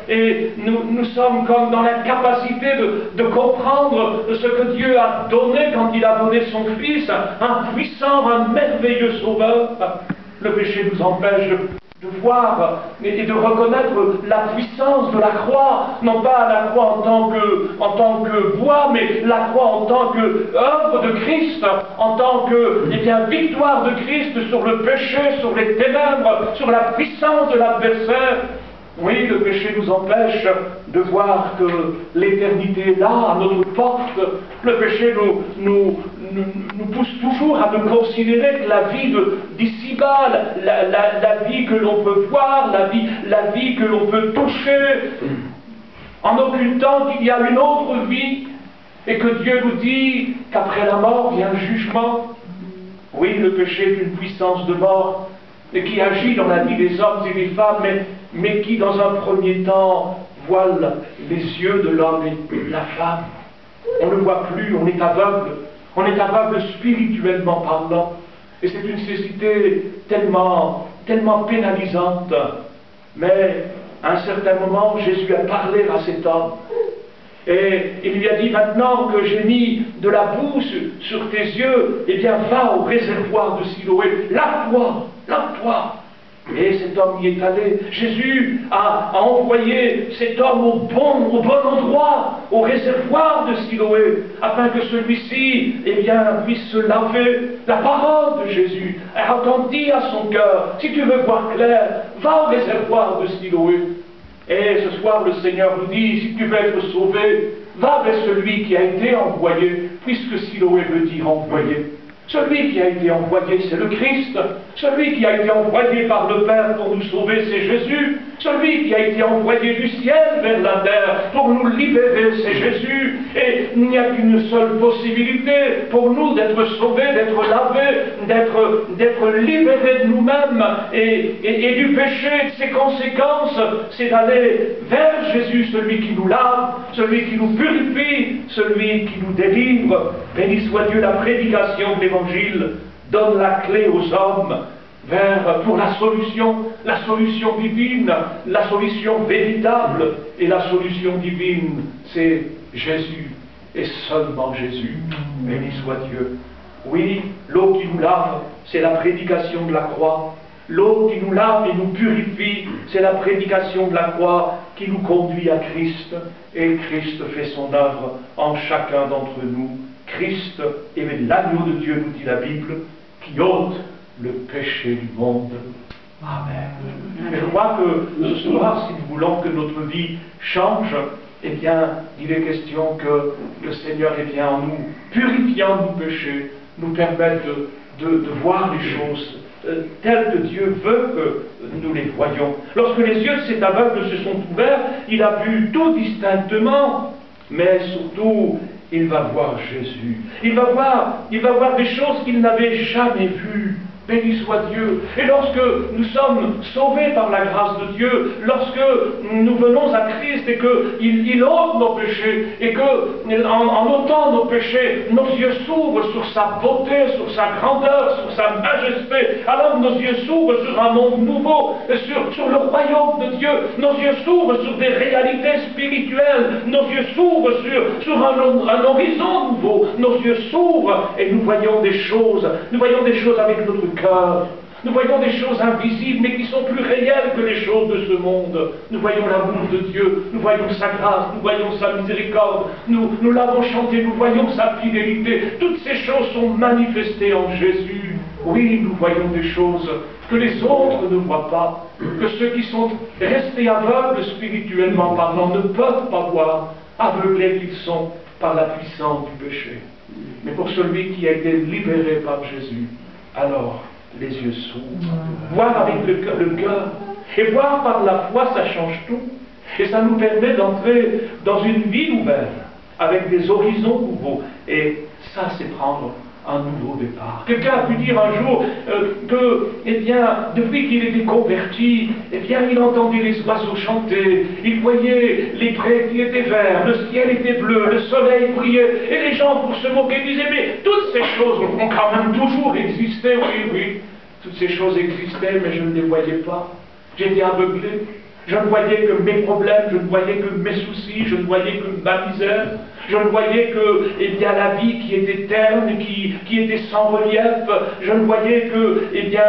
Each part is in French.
et nous sommes comme dans l'incapacité de comprendre ce que Dieu a donné quand il a donné son Fils, un puissant, un merveilleux Sauveur. Le péché nous empêche de voir et de reconnaître la puissance de la croix, non pas la croix en tant que voie, mais la croix en tant qu'œuvre de Christ, en tant que victoire de Christ sur le péché, sur les ténèbres, sur la puissance de l'adversaire. Oui, le péché nous empêche de voir que l'éternité est là, à notre porte. Le péché nous pousse toujours à ne considérer que la vie d'ici-bas, la vie que l'on peut voir, la vie que l'on peut toucher, en occultant qu'il y a une autre vie, et que Dieu nous dit qu'après la mort vient le jugement. Oui, le péché est une puissance de mort, et qui agit dans la vie des hommes et des femmes, mais qui, dans un premier temps, voile les yeux de l'homme et de la femme. On ne voit plus, on est aveugle spirituellement parlant. Et c'est une cécité tellement pénalisante. Mais, à un certain moment, Jésus a parlé à cet homme. Et il lui a dit, maintenant que j'ai mis de la boue sur tes yeux, eh bien, va au réservoir de Siloé, lave-toi. Et cet homme y est allé. Jésus a envoyé cet homme au bon endroit, au réservoir de Siloé, afin que celui-ci, eh bien, puisse se laver. La parole de Jésus a retenti à son cœur. Si tu veux voir clair, va au réservoir de Siloé. Et ce soir, le Seigneur nous dit, si tu veux être sauvé, va vers celui qui a été envoyé, puisque Siloé veut dire envoyé. Celui qui a été envoyé, c'est le Christ. Celui qui a été envoyé par le Père pour nous sauver, c'est Jésus. Celui qui a été envoyé du ciel vers la terre pour nous libérer, c'est Jésus. Et il n'y a qu'une seule possibilité pour nous d'être sauvés, d'être lavés, d'être libérés de nous-mêmes et du péché et de ses conséquences, c'est d'aller vers Jésus, celui qui nous lave, celui qui nous purifie, celui qui nous délivre. Béni soit Dieu, la prédication de l'Évangile donne la clé aux hommes pour la solution divine, la solution véritable. Et la solution divine, c'est Jésus, et seulement Jésus. Béni soit Dieu. Oui, l'eau qui nous lave, c'est la prédication de la croix. L'eau qui nous lave et nous purifie, c'est la prédication de la croix qui nous conduit à Christ. Et Christ fait son œuvre en chacun d'entre nous. Christ est l'agneau de Dieu, nous dit la Bible, qui ôte le péché du monde. Amen. Mais je crois que ce soir, si nous voulons que notre vie change, eh bien, il est question que le Seigneur, en nous, purifiant nos péchés, nous permette de voir les choses telles que Dieu veut que nous les voyions. Lorsque les yeux de cet aveugle se sont ouverts, il a vu tout distinctement, mais surtout, il va voir Jésus. Il va voir des choses qu'il n'avait jamais vues. Béni soit Dieu. Et lorsque nous sommes sauvés par la grâce de Dieu, lorsque nous venons à Christ et qu'il ôte nos péchés, et qu'en ôtant nos péchés, nos yeux s'ouvrent sur sa beauté, sur sa grandeur, sur sa majesté, alors nos yeux s'ouvrent sur un monde nouveau, sur le royaume de Dieu, nos yeux s'ouvrent sur des réalités spirituelles, nos yeux s'ouvrent sur un horizon nouveau, nos yeux s'ouvrent et nous voyons des choses avec notre cœur. Nous voyons des choses invisibles, mais qui sont plus réelles que les choses de ce monde. Nous voyons l'amour de Dieu, nous voyons sa grâce, nous voyons sa miséricorde, nous l'avons chanté, nous voyons sa fidélité. Toutes ces choses sont manifestées en Jésus. Oui, nous voyons des choses que les autres ne voient pas, que ceux qui sont restés aveugles spirituellement parlant ne peuvent pas voir, aveuglés qu'ils sont par la puissance du péché. Mais pour celui qui a été libéré par Jésus, alors les yeux s'ouvrent. Voir avec le cœur. Et voir par la foi, ça change tout. Et ça nous permet d'entrer dans une vie nouvelle, avec des horizons nouveaux. Et ça, c'est prendre un nouveau départ. Quelqu'un a pu dire un jour depuis qu'il était converti, il entendait les oiseaux chanter, il voyait les prés qui étaient verts, le ciel était bleu, le soleil brillait, et les gens, pour se moquer, disaient, mais toutes ces choses ont quand même toujours existé, oui, toutes ces choses existaient, mais je ne les voyais pas. J'étais aveuglé. Je ne voyais que mes problèmes, je ne voyais que mes soucis, je ne voyais que ma misère. Je ne voyais que, eh bien, la vie qui était terne, qui était sans relief. Je ne voyais que, eh bien,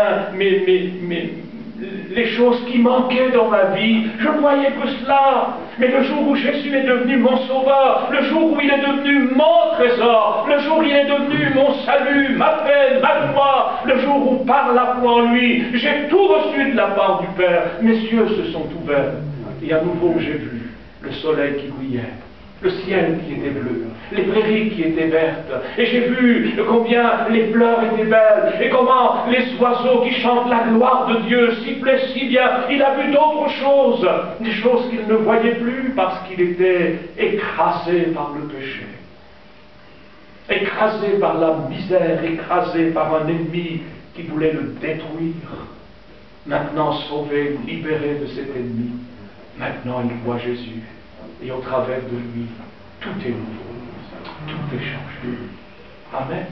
les choses qui manquaient dans ma vie. Je ne voyais que cela. Mais le jour où Jésus est devenu mon sauveur, le jour où il est devenu mon trésor, le jour où il est devenu mon salut, ma paix, ma joie, le jour où par la foi en lui, j'ai tout reçu de la part du Père, mes yeux se sont ouverts. Et à nouveau j'ai vu le soleil qui brillait, le ciel qui était bleu, les prairies qui étaient vertes, et j'ai vu combien les fleurs étaient belles, et comment les oiseaux qui chantent la gloire de Dieu sifflaient si bien. Il a vu d'autres choses, des choses qu'il ne voyait plus parce qu'il était écrasé par le péché, écrasé par la misère, écrasé par un ennemi qui voulait le détruire. Maintenant sauvé, libéré de cet ennemi, maintenant il voit Jésus. Et au travers de lui, tout est nouveau, tout est changé. Amen.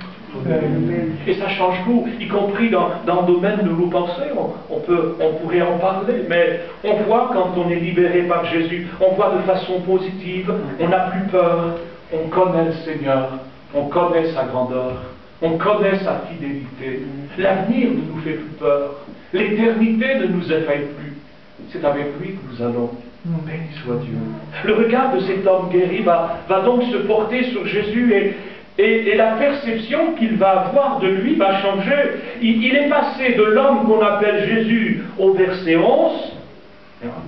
Et ça change tout, y compris dans le domaine de nos pensées. On pourrait en parler, mais on voit quand on est libéré par Jésus, on voit de façon positive, on n'a plus peur, on connaît le Seigneur, on connaît sa grandeur, on connaît sa fidélité. L'avenir ne nous fait plus peur, l'éternité ne nous effraie plus. C'est avec lui que nous allons. Béni soit Dieu. Le regard de cet homme guéri va donc se porter sur Jésus et la perception qu'il va avoir de lui va changer. Il est passé de l'homme qu'on appelle Jésus au verset 11.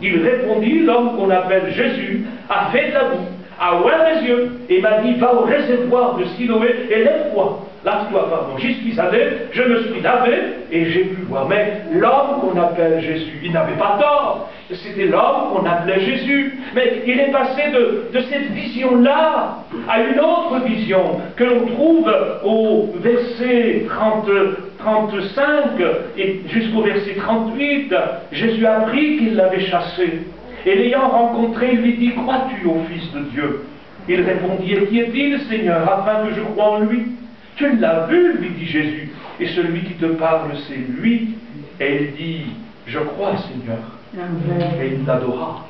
Il répondit, l'homme qu'on appelle Jésus a fait de la boue, a ouvert les yeux et m'a dit, va au réservoir de Siloé et lève-toi. Lave-toi, pardon. J'y suis allé, je me suis lavé et j'ai pu voir. Mais l'homme qu'on appelle Jésus, il n'avait pas tort. C'était l'homme qu'on appelait Jésus. Mais il est passé de cette vision-là à une autre vision que l'on trouve au verset 35 et jusqu'au verset 38. Jésus apprit qu'il l'avait chassé. Et l'ayant rencontré, il lui dit, crois-tu au Fils de Dieu? Il répondit, et qui est-il, Seigneur, afin que je croie en lui? Tu l'as vu, lui dit Jésus, et celui qui te parle, c'est lui. Et il dit, je crois, Seigneur. Amen. Et il l'adora.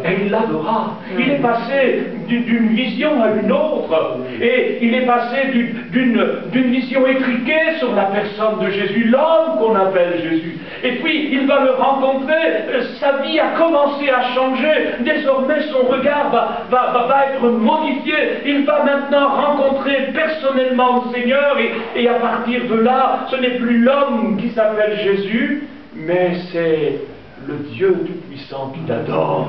Et il l'adora. Il est passé d'une vision à une autre. Et il est passé d'une vision étriquée sur la personne de Jésus, l'homme qu'on appelle Jésus. Et puis, il va le rencontrer. Sa vie a commencé à changer. Désormais, son regard va être modifié. Il va maintenant rencontrer personnellement le Seigneur. Et à partir de là, ce n'est plus l'homme qui s'appelle Jésus, mais c'est le Dieu Tout-Puissant qui l'adore.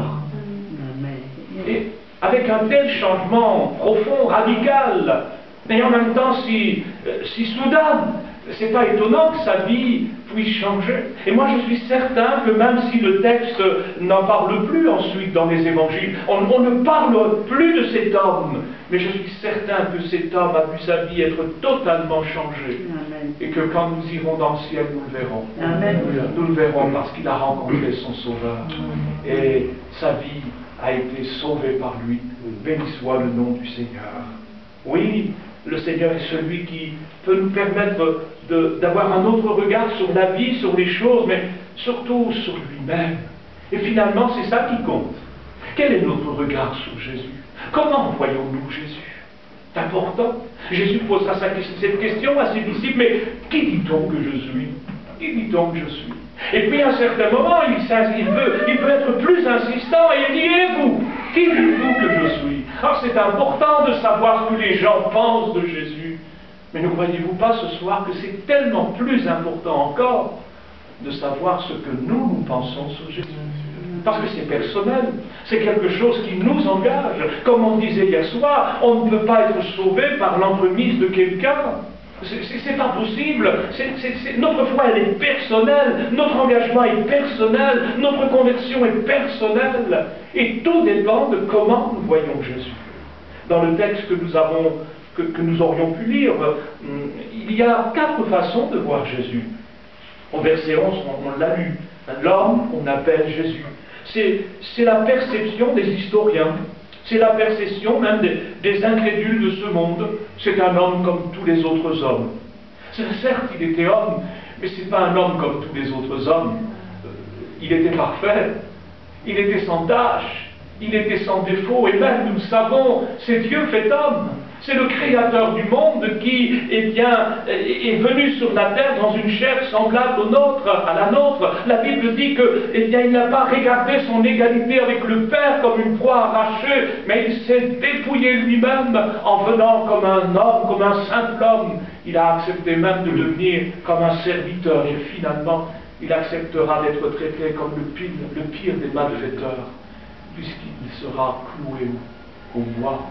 Et avec un tel changement profond, radical, mais en même temps si soudain, c'est pas étonnant que sa vie puisse changer. Et moi je suis certain que même si le texte n'en parle plus ensuite dans les évangiles, on ne parle plus de cet homme, mais je suis certain que cet homme a vu sa vie être totalement changée. Amen. Et que quand nous irons dans le ciel, nous le verrons. Amen. Nous le verrons parce qu'il a rencontré son Sauveur. Et sa vie a été sauvée par lui. Béni soit le nom du Seigneur. Oui, le Seigneur est celui qui peut nous permettre d'avoir un autre regard sur la vie, sur les choses, mais surtout sur lui-même. Et finalement, c'est ça qui compte. Quel est notre regard sur Jésus? Comment voyons-nous Jésus? C'est important. Jésus posera cette question à ses disciples, mais qui dit-on que je suis? Qui dit-on que je suis? Et puis à un certain moment, il peut être plus insistant et il dit, et vous? Qui dites-vous que je suis? Alors c'est important de savoir ce que les gens pensent de Jésus. Mais ne croyez-vous pas ce soir que c'est tellement plus important encore de savoir ce que nous pensons sur Jésus? Parce que c'est personnel, c'est quelque chose qui nous engage. Comme on disait hier soir, on ne peut pas être sauvé par l'entremise de quelqu'un. C'est pas possible. Notre foi, elle est personnelle. Notre engagement est personnel. Notre conversion est personnelle. Et tout dépend de comment nous voyons Jésus. Dans le texte que nous aurions pu lire, il y a 4 façons de voir Jésus. Au verset 11, on l'a lu. L'homme, on appelle Jésus. C'est la perception des historiens. C'est la perception même des incrédules de ce monde. C'est un homme comme tous les autres hommes. Certes, il était homme, mais ce n'est pas un homme comme tous les autres hommes. Il était parfait, il était sans tache, il était sans défaut, et même nous le savons, c'est Dieu fait homme. C'est le Créateur du monde qui, est venu sur la terre dans une chair semblable à la nôtre. La Bible dit que, il n'a pas regardé son égalité avec le Père comme une proie arrachée, mais il s'est dépouillé lui-même en venant comme un homme, comme un simple homme. Il a accepté même de devenir comme un serviteur, et finalement, il acceptera d'être traité comme le pire des malfaiteurs, puisqu'il sera cloué au bois.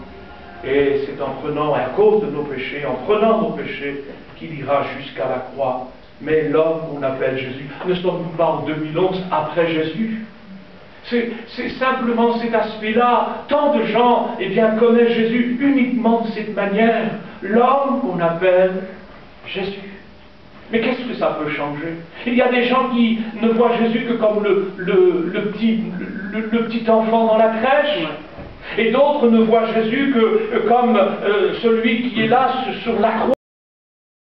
Et c'est en prenant, à cause de nos péchés, en prenant nos péchés, qu'il ira jusqu'à la croix. Mais l'homme qu'on appelle Jésus, ne sommes-nous pas en 2011 après Jésus? C'est simplement cet aspect-là. Tant de gens, connaissent Jésus uniquement de cette manière. L'homme qu'on appelle Jésus. Mais qu'est-ce que ça peut changer? Il y a des gens qui ne voient Jésus que comme le petit enfant dans la crèche. Et d'autres ne voient Jésus que comme celui qui est là sur la croix.